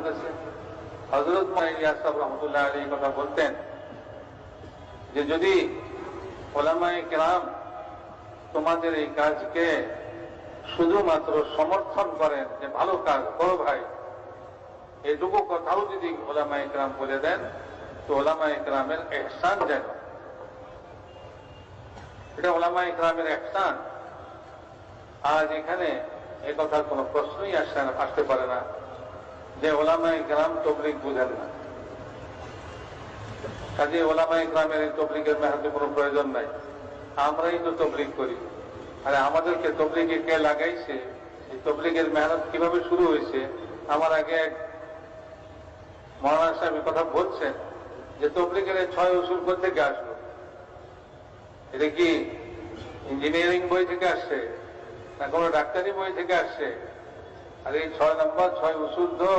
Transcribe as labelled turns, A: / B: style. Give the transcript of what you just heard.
A: চলতেছে। হযরত ইলিয়াস সাহেব রহমতুল্লাহ আলাইহি কথা বলতেন যে যদি উলামায়ে কেরাম তোমাদের এই কাজকে শুধুমাত্র সমর্থন করেন যে ভালো কাজ করো ভাই, এটুকু কথাও যদি উলামায়ে কেরাম বলে দেন তো উলামায়ে কেরামের ইহসান যেন, এটা উলামায়ে কেরামের ইহসান। আজ এখানে এ কথার কোন প্রশ্নই আসতে পারে না যে উলামায়ে কেরাম তাবলীগ বুঝেন না। কাজে উলামায়ে কেরামের এই তাবলীগের মেহনতের কোনো প্রয়োজন নাই, আমরাই তো তাবলীগ করি। আরে আমাদেরকে তাবলীগে কে লাগাইছে, এই তাবলীগের মেহনত কিভাবে শুরু হয়েছে? আমার আগে এক মাওলানা সাহেব কথা বলছেন যে তাবলীগের 6 উসুল থেকে আসলো। এটা কি ইঞ্জিনিয়ারিং বই থেকে আসছে না কোনো ডাক্তারি বই থেকে আসছে? আর এই 6 নম্বর 6 উসুল তো